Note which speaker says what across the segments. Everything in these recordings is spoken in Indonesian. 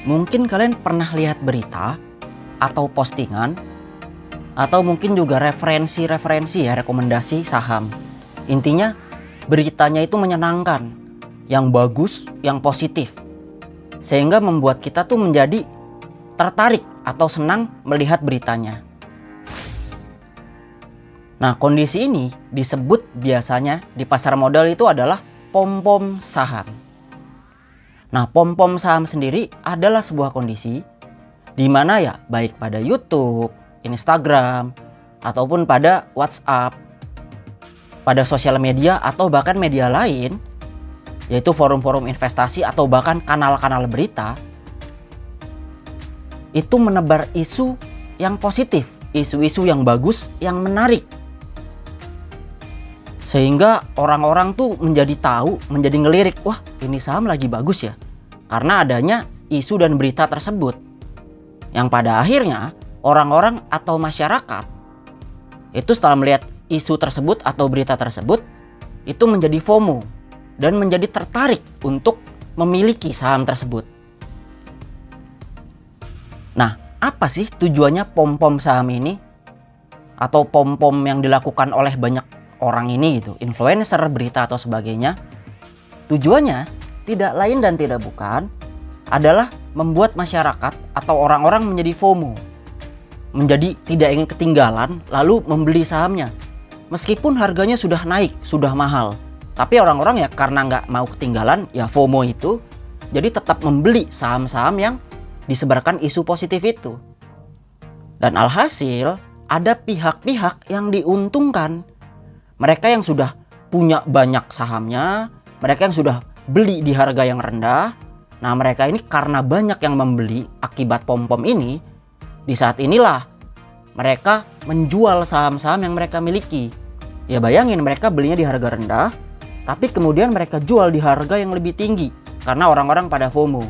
Speaker 1: mungkin kalian pernah lihat berita atau postingan atau mungkin juga referensi ya, rekomendasi saham. Intinya beritanya itu menyenangkan, yang bagus, yang positif. Sehingga membuat kita tuh menjadi tertarik atau senang melihat beritanya. Nah, kondisi ini disebut biasanya di pasar modal itu adalah pom-pom saham. Nah, pom-pom saham sendiri adalah sebuah kondisi di mana ya baik pada YouTube, Instagram, ataupun pada WhatsApp, pada sosial media atau bahkan media lain, yaitu forum-forum investasi atau bahkan kanal-kanal berita, itu menebar isu yang positif, isu-isu yang bagus, yang menarik. Sehingga orang-orang tuh menjadi tahu, menjadi ngelirik, wah ini saham lagi bagus ya. Karena adanya isu dan berita tersebut. Yang pada akhirnya orang-orang atau masyarakat itu setelah melihat isu tersebut atau berita tersebut, itu menjadi FOMO dan menjadi tertarik untuk memiliki saham tersebut. Nah, apa sih tujuannya pom-pom saham ini? Atau pom-pom yang dilakukan oleh banyak orang ini gitu, influencer, berita atau sebagainya. Tujuannya tidak lain dan tidak bukan adalah membuat masyarakat atau orang-orang menjadi FOMO, menjadi tidak ingin ketinggalan lalu membeli sahamnya. Meskipun harganya sudah naik, sudah mahal, tapi orang-orang ya karena nggak mau ketinggalan, ya FOMO itu, jadi tetap membeli saham-saham yang disebarkan isu positif itu. Dan alhasil ada pihak-pihak yang diuntungkan. Mereka yang sudah punya banyak sahamnya, mereka yang sudah beli di harga yang rendah. Nah, mereka ini karena banyak yang membeli akibat pom-pom ini, di saat inilah mereka menjual saham-saham yang mereka miliki. Ya bayangin, mereka belinya di harga rendah, tapi kemudian mereka jual di harga yang lebih tinggi karena orang-orang pada FOMO.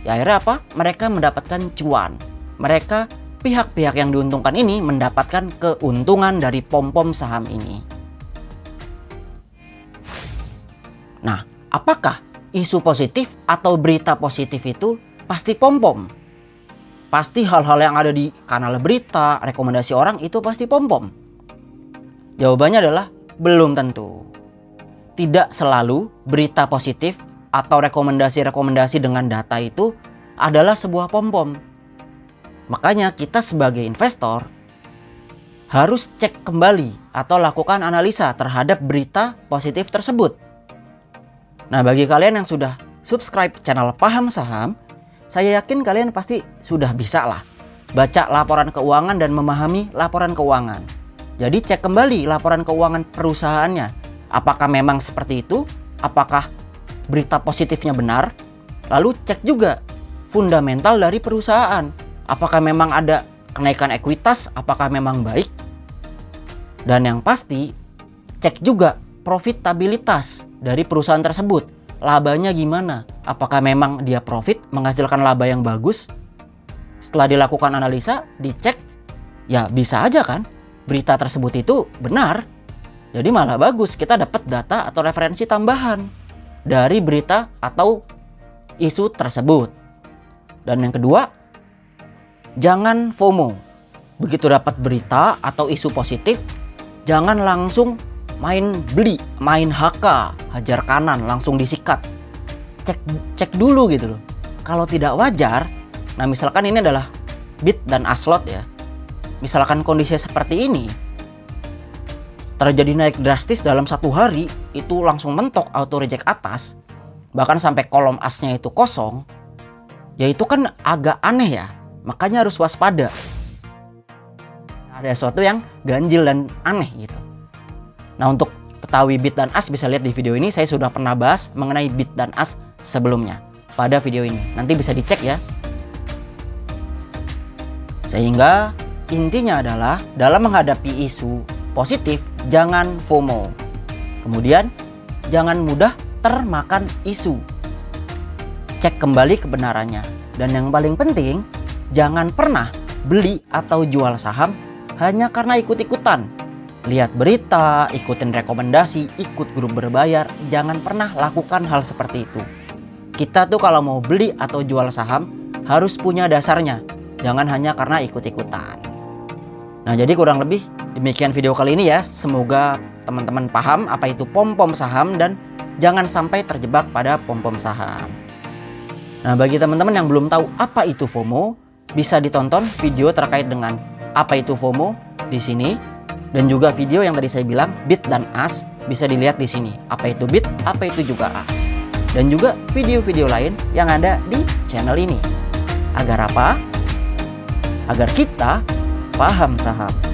Speaker 1: Ya akhirnya apa? Mereka mendapatkan cuan. Mereka, pihak-pihak yang diuntungkan ini mendapatkan keuntungan dari pom-pom saham ini. Nah, apakah isu positif atau berita positif itu pasti pom-pom? Pasti hal-hal yang ada di kanal berita, rekomendasi orang itu pasti pom-pom? Jawabannya adalah belum tentu. Tidak selalu berita positif atau rekomendasi-rekomendasi dengan data itu adalah sebuah pom-pom. Makanya kita sebagai investor harus cek kembali atau lakukan analisa terhadap berita positif tersebut. Nah, bagi kalian yang sudah subscribe channel Paham Saham, saya yakin kalian pasti sudah bisa lah baca laporan keuangan dan memahami laporan keuangan. Jadi cek kembali laporan keuangan perusahaannya. Apakah memang seperti itu? Apakah berita positifnya benar? Lalu cek juga fundamental dari perusahaan. Apakah memang ada kenaikan ekuitas? Apakah memang baik? Dan yang pasti, cek juga profitabilitas dari perusahaan tersebut. Labanya gimana? Apakah memang dia profit, menghasilkan laba yang bagus? Setelah dilakukan analisa, dicek, ya bisa aja kan berita tersebut itu benar. Jadi malah bagus, kita dapat data atau referensi tambahan dari berita atau isu tersebut. Dan yang kedua, jangan FOMO. Begitu dapat berita atau isu positif, jangan langsung main beli, main HK, hajar kanan, langsung disikat. Cek dulu gitu loh. Kalau tidak wajar, nah misalkan ini adalah bid dan aslot ya. Misalkan kondisi seperti ini, terjadi naik drastis dalam satu hari, itu langsung mentok auto reject atas, bahkan sampai kolom asnya itu kosong, ya itu kan agak aneh ya. Makanya harus waspada. Ada sesuatu yang ganjil dan aneh gitu. Nah, untuk ketahui bid dan as bisa lihat di video ini, saya sudah pernah bahas mengenai bid dan as sebelumnya pada video ini. Nanti bisa dicek ya. Sehingga intinya adalah dalam menghadapi isu positif, jangan FOMO. Kemudian jangan mudah termakan isu. Cek kembali kebenarannya. Dan yang paling penting, jangan pernah beli atau jual saham hanya karena ikut-ikutan. Lihat berita, ikutin rekomendasi, ikut grup berbayar, jangan pernah lakukan hal seperti itu. Kita tuh kalau mau beli atau jual saham harus punya dasarnya. Jangan hanya karena ikut-ikutan. Nah, jadi kurang lebih demikian video kali ini ya. Semoga teman-teman paham apa itu pom-pom saham dan jangan sampai terjebak pada pom-pom saham. Nah, bagi teman-teman yang belum tahu apa itu FOMO, bisa ditonton video terkait dengan apa itu FOMO di sini. Dan juga video yang tadi saya bilang, bit dan as, bisa dilihat di sini. Apa itu bit, apa itu juga as. Dan juga video-video lain yang ada di channel ini. Agar apa? Agar kita paham saham.